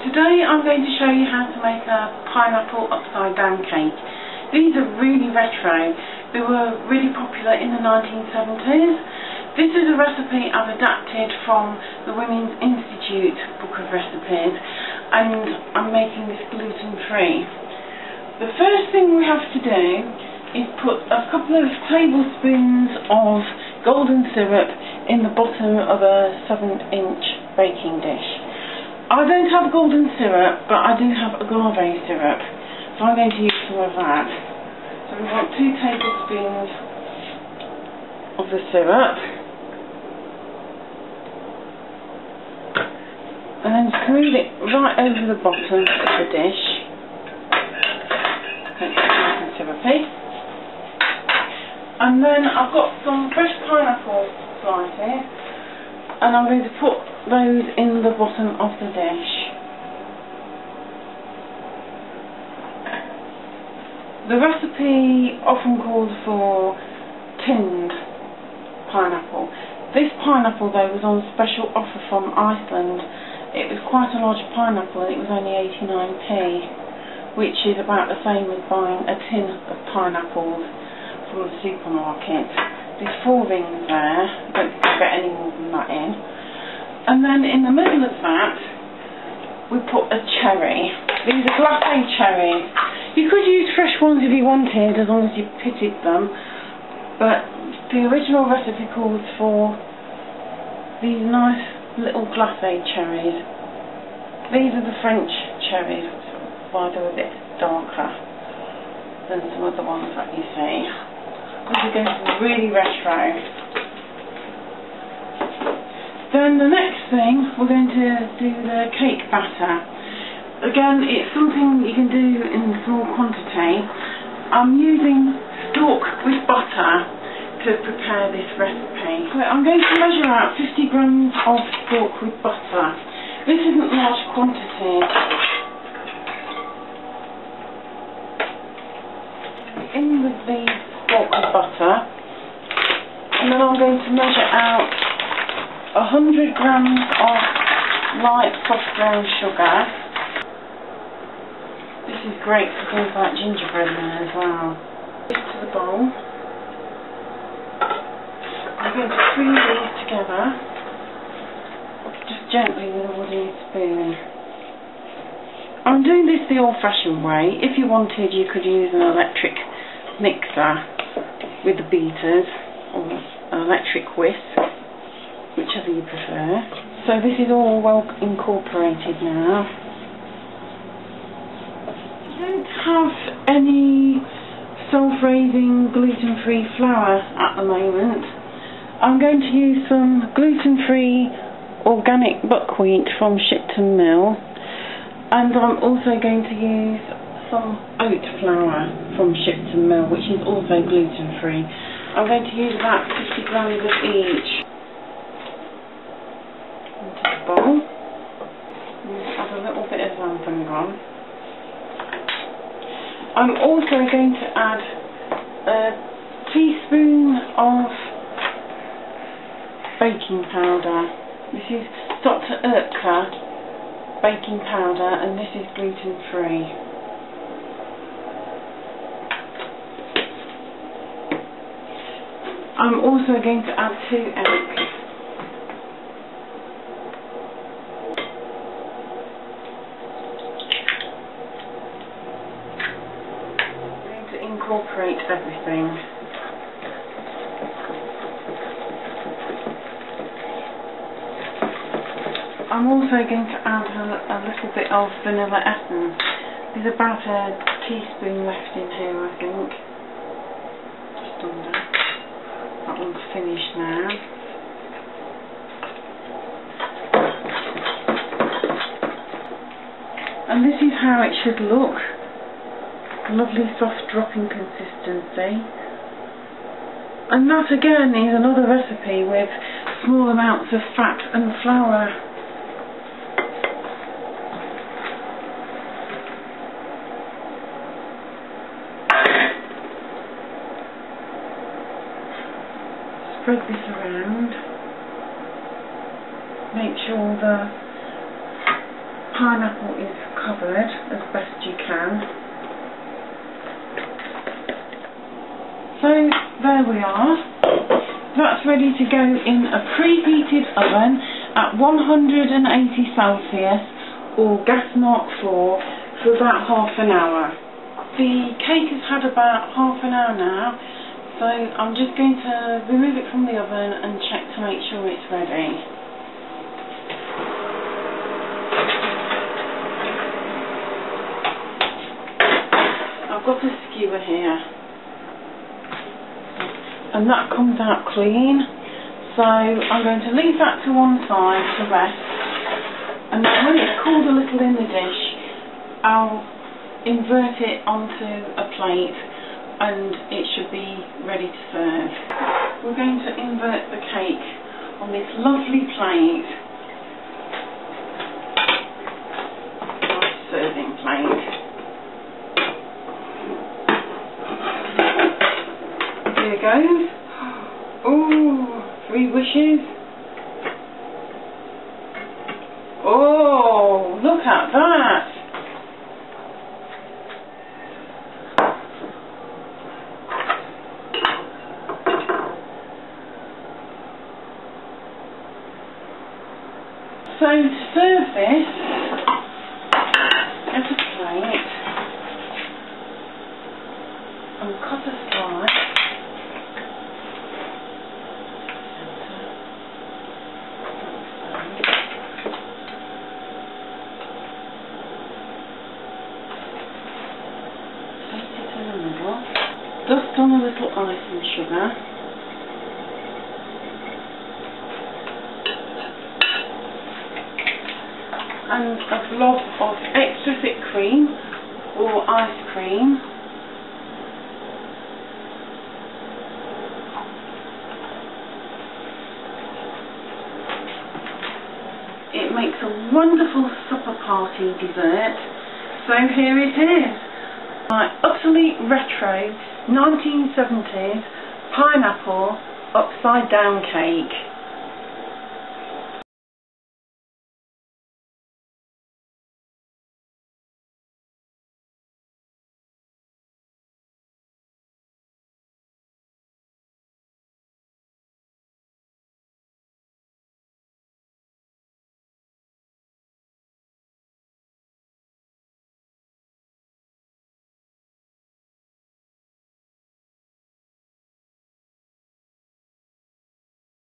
Today I'm going to show you how to make a pineapple upside down cake. These are really retro. They were really popular in the 1970s. This is a recipe I've adapted from the Women's Institute book of recipes, and I'm making this gluten-free. The first thing we have to do is put a couple of tablespoons of golden syrup in the bottom of a 7-inch baking dish. I don't have golden syrup, but I do have agave syrup, so I'm going to use some of that. So we want 2 tablespoons of the syrup, and then smooth it right over the bottom of the dish. Make it nice and syrupy. And then I've got some fresh pineapple slices, and I'm going to put those in the bottom of the dish. The recipe often calls for tinned pineapple. This pineapple though was on special offer from Iceland. It was quite a large pineapple and it was only 89p, which is about the same as buying a tin of pineapples from the supermarket. There's 4 rings there, I don't think I'll get any more than that in. And then in the middle of that, we put a cherry. These are glace cherries. You could use fresh ones if you wanted, as long as you pitted them. But the original recipe calls for these nice little glace cherries. These are the French cherries, which is why they're a bit darker than some of the ones that you see. This is going to be really retro. Then the next thing, we're going to do the cake batter. Again, it's something you can do in small quantity. I'm using stock with butter to prepare this recipe. So I'm going to measure out 50 grams of stock with butter. This isn't large quantity. In with the stock with butter, and then I'm going to measure out 100 grams of light soft brown sugar. This is great for things like gingerbread now as well. To the bowl. I'm going to squeeze these together, just gently with a wooden spoon. I'm doing this the old-fashioned way. If you wanted, you could use an electric mixer with the beaters, or an electric whisk, whichever you prefer. So this is all well incorporated now. I don't have any self-raising gluten-free flour at the moment. I'm going to use some gluten-free organic buckwheat from Shipton Mill, and I'm also going to use some oat flour from Shipton Mill, which is also gluten-free. I'm going to use about 50 grams of each. Into the bowl. Add a little bit of xanthan gum. I'm also going to add a teaspoon of baking powder. This is Dr. Oetker baking powder, and this is gluten-free. I'm also going to add 2 eggs. I'm going to incorporate everything. I'm also going to add a little bit of vanilla essence. There's about a teaspoon left in here, I think. Just under. That one's finished now. And this is how it should look. Lovely soft dropping consistency. And that again is another recipe with small amounts of fat and flour. Spread this around. Make sure the pineapple is covered as best you can. So there we are. That's ready to go in a preheated oven at 180 Celsius or gas mark 4 for about half an hour. The cake has had about half an hour now, so I'm just going to remove it from the oven and check to make sure it's ready. I've got a skewer here, and that comes out clean, so I'm going to leave that to one side to rest, and then when it's cooled a little in the dish, I'll invert it onto a plate and it should be ready to serve. We're going to invert the cake on this lovely plate, nice serving plate. Here it goes. Ooh, 3 wishes. Oh, look at that. So to serve this, get a plate and cut a slice. Place it in the middle. Dust on a little icing sugar. And a blob of extra thick cream or ice cream. It makes a wonderful supper party dessert. So here it is, my utterly retro 1970s pineapple upside down cake.